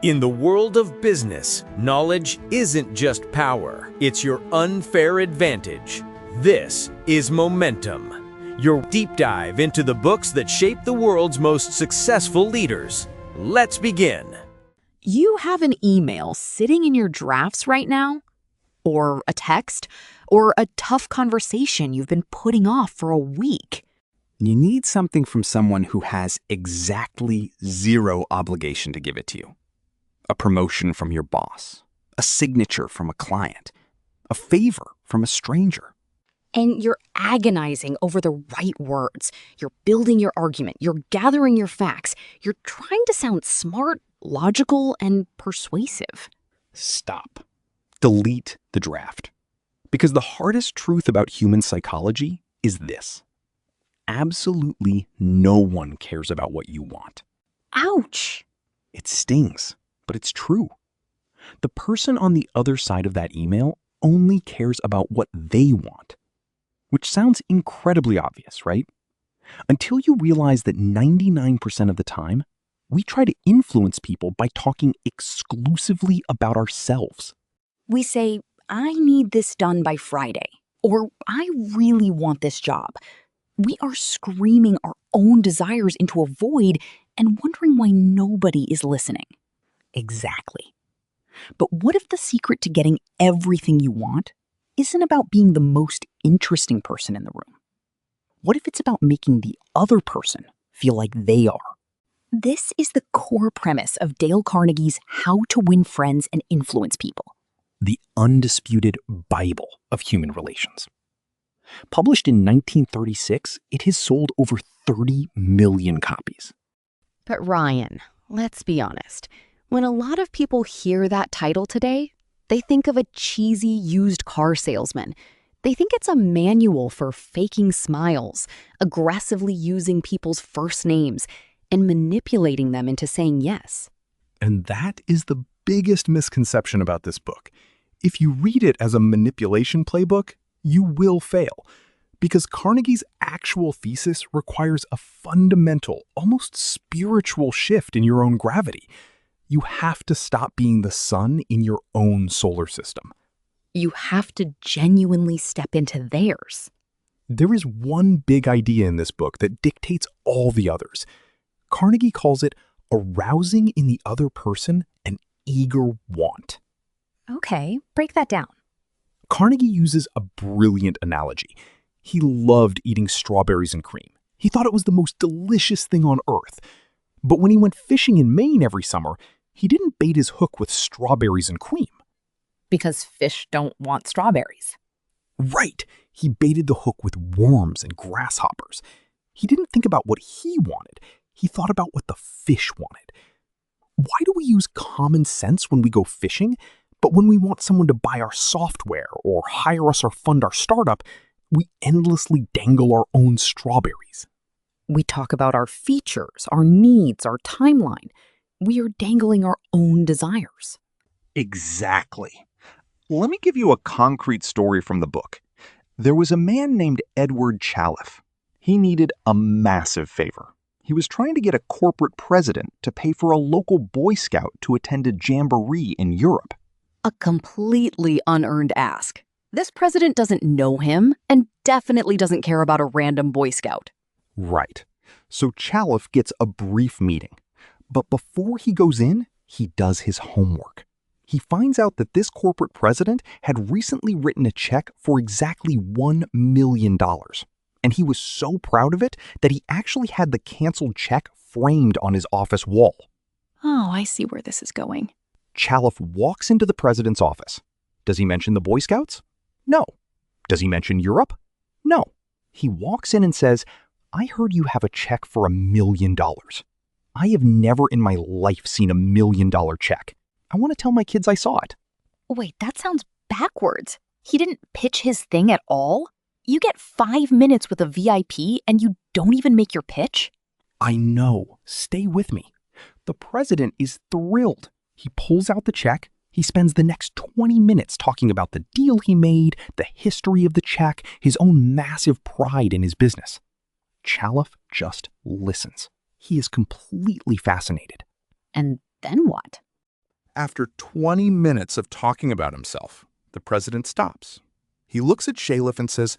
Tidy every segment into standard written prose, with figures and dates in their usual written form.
In the world of business, knowledge isn't just power, it's your unfair advantage. This is Momentum, your deep dive into the books that shape the world's most successful leaders. Let's begin. You have an email sitting in your drafts right now, or a text, or a tough conversation you've been putting off for a week. You need something from someone who has exactly zero obligation to give it to you. A promotion from your boss, a signature from a client, a favor from a stranger. And you're agonizing over the right words. You're building your argument. You're gathering your facts. You're trying to sound smart, logical, and persuasive. Stop. Delete the draft. Because the hardest truth about human psychology is this. Absolutely no one cares about what you want. Ouch! It stings, but it's true. The person on the other side of that email only cares about what they want. Which sounds incredibly obvious, right? Until you realize that 99% of the time, we try to influence people by talking exclusively about ourselves. We say, I need this done by Friday, or I really want this job. We are screaming our own desires into a void and wondering why nobody is listening. Exactly. But what if the secret to getting everything you want isn't about being the most interesting person in the room? What if it's about making the other person feel like they are? This is the core premise of Dale Carnegie's How to Win Friends and Influence People. The undisputed Bible of human relations. Published in 1936, it has sold over 30 million copies. But Ryan, let's be honest. When a lot of people hear that title today, they think of a cheesy used car salesman. They think it's a manual for faking smiles, aggressively using people's first names, and manipulating them into saying yes. And that is the biggest misconception about this book. If you read it as a manipulation playbook, you will fail. Because Carnegie's actual thesis requires a fundamental, almost spiritual shift in your own gravity. You have to stop being the sun in your own solar system. You have to genuinely step into theirs. There is one big idea in this book that dictates all the others. Carnegie calls it arousing in the other person an eager want. Okay, break that down. Carnegie uses a brilliant analogy. He loved eating strawberries and cream. He thought it was the most delicious thing on earth. But when he went fishing in Maine every summer, he didn't bait his hook with strawberries and cream. Because fish don't want strawberries. Right. He baited the hook with worms and grasshoppers. He didn't think about what he wanted. He thought about what the fish wanted. Why do we use common sense when we go fishing? But when we want someone to buy our software or hire us or fund our startup, we endlessly dangle our own strawberries. We talk about our features, our needs, our timeline. We are dangling our own desires. Exactly. Let me give you a concrete story from the book. There was a man named Edward Chalif. He needed a massive favor. He was trying to get a corporate president to pay for a local Boy Scout to attend a jamboree in Europe. A completely unearned ask. This president doesn't know him and definitely doesn't care about a random Boy Scout. Right. So Chalif gets a brief meeting. But before he goes in, he does his homework. He finds out that this corporate president had recently written a check for exactly $1 million. And he was so proud of it that he actually had the canceled check framed on his office wall. Oh, I see where this is going. Chalif walks into the president's office. Does he mention the Boy Scouts? No. Does he mention Europe? No. He walks in and says, I heard you have a check for $1 million. I have never in my life seen $1 million check. I want to tell my kids I saw it. Wait, that sounds backwards. He didn't pitch his thing at all? You get 5 minutes with a VIP and you don't even make your pitch? I know. Stay with me. The president is thrilled. He pulls out the check. He spends the next 20 minutes talking about the deal he made, the history of the check, his own massive pride in his business. Chalif just listens. He is completely fascinated. And then what? After 20 minutes of talking about himself, the president stops. He looks at Shalif and says,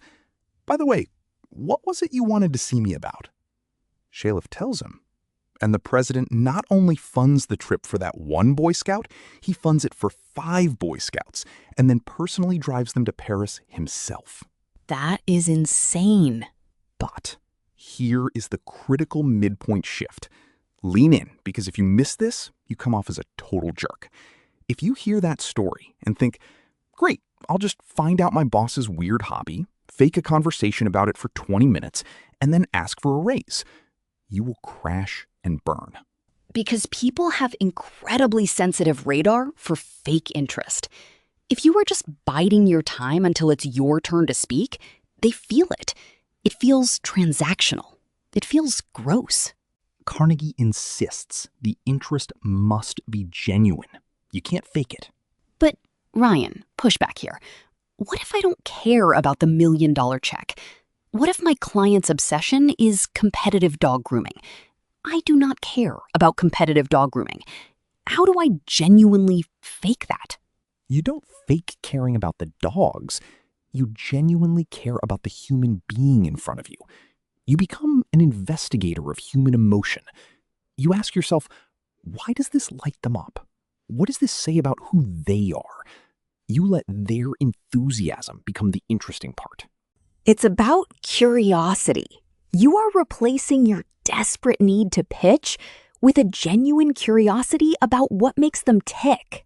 "By the way, what was it you wanted to see me about?" Shalif tells him. And the president not only funds the trip for that one Boy Scout, he funds it for 5 Boy Scouts and then personally drives them to Paris himself. That is insane. But here is the critical midpoint shift. Lean in, because if you miss this, you come off as a total jerk. If you hear that story and think, great, I'll just find out my boss's weird hobby, fake a conversation about it for 20 minutes, and then ask for a raise, you will crash and burn. Because people have incredibly sensitive radar for fake interest. If you are just biding your time until it's your turn to speak, they feel it. It feels transactional. It feels gross. Carnegie insists the interest must be genuine. You can't fake it. But, Ryan, push back here. What if I don't care about the $1 million check? What if my client's obsession is competitive dog grooming? I do not care about competitive dog grooming. How do I genuinely fake that? You don't fake caring about the dogs. You genuinely care about the human being in front of you. You become an investigator of human emotion. You ask yourself, why does this light them up? What does this say about who they are? You let their enthusiasm become the interesting part. It's about curiosity. You are replacing your desperate need to pitch with a genuine curiosity about what makes them tick.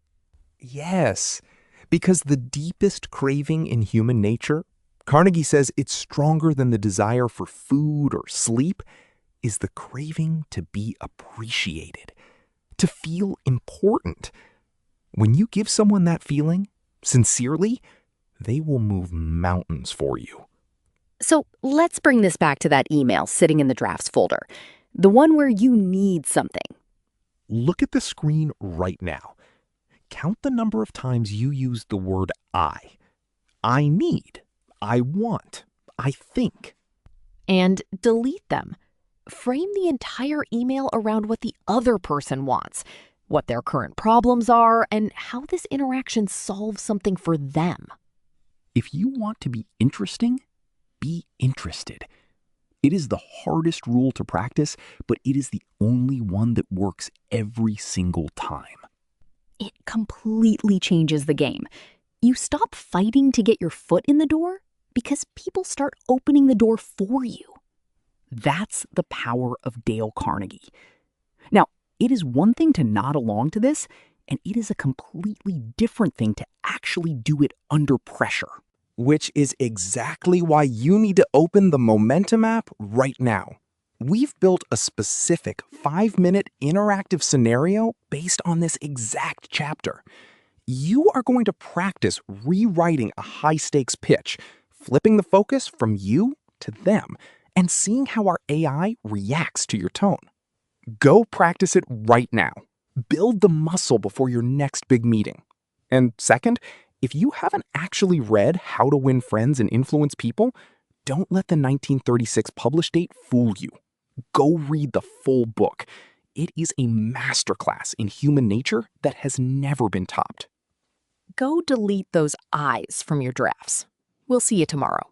Yes, because the deepest craving in human nature, Carnegie says it's stronger than the desire for food or sleep, is the craving to be appreciated, to feel important. When you give someone that feeling, sincerely, they will move mountains for you. So let's bring this back to that email sitting in the drafts folder, the one where you need something. Look at the screen right now. Count the number of times you use the word I. I need, I want, I think. And delete them. Frame the entire email around what the other person wants, what their current problems are, and how this interaction solves something for them. If you want to be interesting, be interested. It is the hardest rule to practice, but it is the only one that works every single time. It completely changes the game. You stop fighting to get your foot in the door because people start opening the door for you. That's the power of Dale Carnegie. Now, it is one thing to nod along to this, and it is a completely different thing to actually do it under pressure. Which is exactly why you need to open the Momentum app right now. We've built a specific 5-minute interactive scenario based on this exact chapter. You are going to practice rewriting a high-stakes pitch, flipping the focus from you to them, and seeing how our AI reacts to your tone. Go practice it right now. Build the muscle before your next big meeting. And second, if you haven't actually read How to Win Friends and Influence People, don't let the 1936 publish date fool you. Go read the full book. It is a masterclass in human nature that has never been topped. Go delete those I's from your drafts. We'll see you tomorrow.